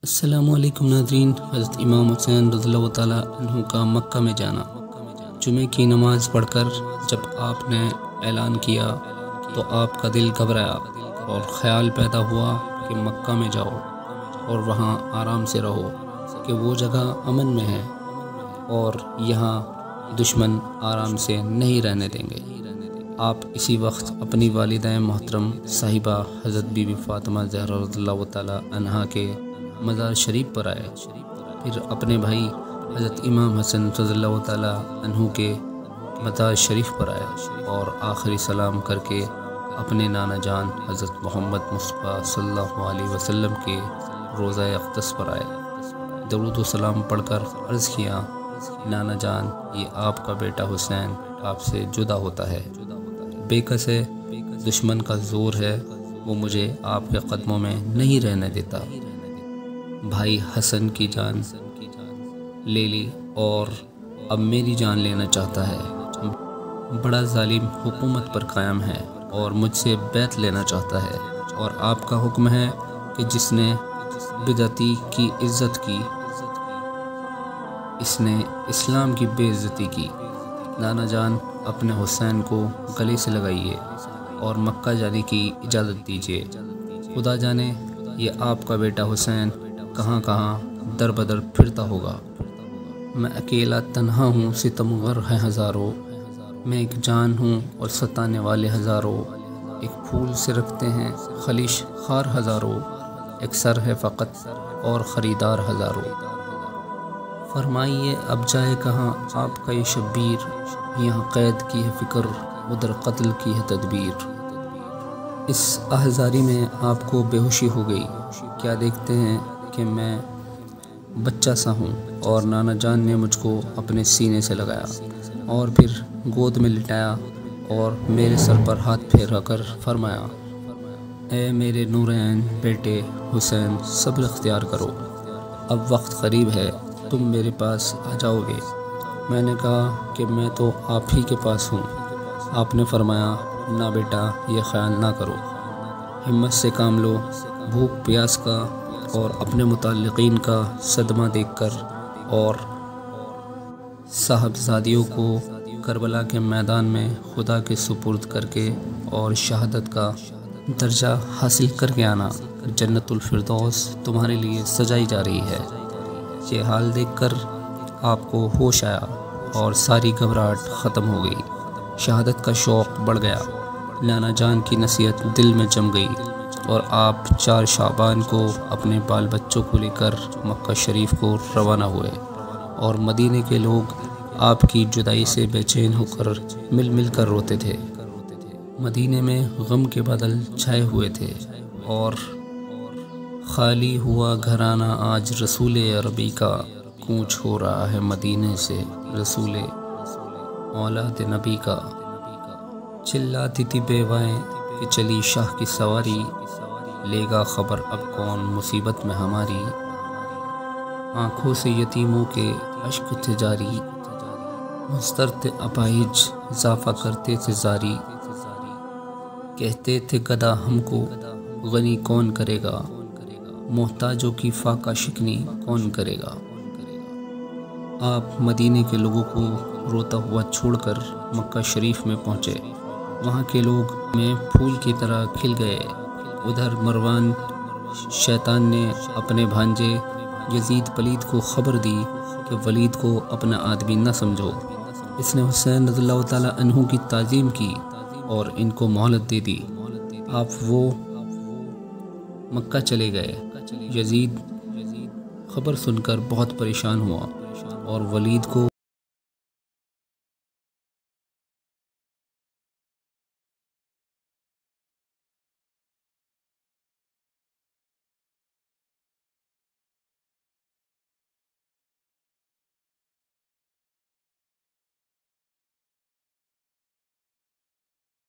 السلام علیکم ناظرین، حضرت امام حسین رضی اللہ تعالیٰ عنہ کا مکہ میں جانا۔ جمعہ کی نماز پڑھ کر جب آپ نے اعلان کیا تو آپ کا دل گھبرایا اور خیال پیدا ہوا کہ مکہ میں جاؤ اور وہاں آرام سے رہو، کہ وہ جگہ امن میں ہے اور یہاں دشمن آرام سے نہیں رہنے دیں گے۔ آپ اسی وقت اپنی والدہ محترم صاحبہ حضرت بی بی فاطمہ زہرا رضی اللہ تعالیٰ عنہا کے مزار شریف پر آئے، پھر اپنے بھائی حضرت امام حسن رضی اللہ تعالیٰ عنہ کے مزار شریف پر آئے اور آخری سلام کر کے اپنے نانا جان حضرت محمد مصطفیٰ صلی اللہ علیہ وسلم کے روضہ اقدس پر آئے۔ درود و سلام پڑھ کر عرض کیا، نانا جان، یہ آپ کا بیٹا حسین آپ سے جدا ہوتا ہے، بے کس ہے، دشمن کا زور ہے، وہ مجھے آپ کے قدموں میں نہیں رہنے دیتا۔ بھائی حسن کی جان لے لی اور اب میری جان لینا چاہتا ہے، بڑا ظالم حکومت پر قائم ہے اور مجھ سے بیعت لینا چاہتا ہے، اور آپ کا حکم ہے کہ جس نے بدعتی کی عزت کی اس نے اسلام کی بے عزتی کی۔ نانا جان، اپنے حسین کو گلے سے لگائیے اور مکہ جانے کی اجازت دیجیے۔ خدا جانے یہ آپ کا بیٹا حسین کہاں کہاں در بدر پھرتا ہوگا۔ میں اکیلا تنہا ہوں، ستمگر ہیں ہزاروں، میں ایک جان ہوں اور ستانے والے ہزاروں، ایک پھول سے رکھتے ہیں خلیش خار ہزاروں، ایک سر ہے فقط اور خریدار ہزاروں۔ فرمائیے اب جائے کہاں آپ کا یہ شبیر، یہاں قید کی ہے فکر، ادھر قتل کی ہے تدبیر۔ اس احزاری میں آپ کو بے ہوشی ہو گئی، کیا دیکھتے ہیں کہ میں بچہ سا ہوں؟ اور نانا جان نے مجھ کو اپنے سینے سے لگایا اور پھر گود میں لٹایا اور میرے سر پر ہاتھ پھیرا کر فرمایا، اے میرے نور عین بیٹے حسین، صبر اختیار کرو، اب وقت قریب ہے، تم میرے پاس آ جاؤ گے۔ میں نے کہا کہ میں تو آپ ہی کے پاس ہوں۔ آپ نے فرمایا، نہ بیٹا، یہ خیال نہ کرو، ہمت سے کام لو، بھوک پیاس کا اور اپنے متعلقین کا صدمہ دیکھ کر اور صاحبزادیوں کو کربلا کے میدان میں خدا کے سپرد کر کے اور شہادت کا درجہ حاصل کر کے آنا، جنت الفردوس تمہارے لیے سجائی جا رہی ہے۔ یہ حال دیکھ کر آپ کو ہوش آیا اور ساری گھبراہٹ ختم ہو گئی، شہادت کا شوق بڑھ گیا، نانا جان کی نصیحت دل میں جم گئی اور آپ 4 شعبان کو اپنے بال بچوں کو لے کر مکہ شریف کو روانہ ہوئے، اور مدینے کے لوگ آپ کی جدائی سے بے چین ہو کر مل مل کر روتے تھے۔ مدینے میں غم کے بادل چھائے ہوئے تھے اور خالی ہوا گھرانہ آج رسول عربی کا، کوچ ہو رہا ہے مدینے سے رسول اولاد نبی کا۔ چلاتی تھی بیوائیں کہ چلی شاہ کی سواری، لے گا خبر اب کون مصیبت میں ہماری، آنکھوں سے یتیموں کے اشک تھے جاری، مسترد اپاہج اضافہ کرتے تھے زاری، کہتے تھے گدھا ہم کو غنی کون کرے گا، محتاجوں کی فاقہ شکنی کون کرے گا۔ آپ مدینے کے لوگوں کو روتا ہوا چھوڑ کر مکہ شریف میں پہنچے، وہاں کے لوگ میں پھول کی طرح کھل گئے۔ ادھر مروان شیطان نے اپنے بھانجے یزید پلید کو خبر دی کہ ولید کو اپنا آدمی نہ سمجھو، اس نے حسین رضی اللہ تعالیٰ عنہ کی تعظیم کی اور ان کو مہلت دے دی۔ آپ وہ مکہ چلے گئے۔ یزید خبر سن کر بہت پریشان ہوا اور ولید کو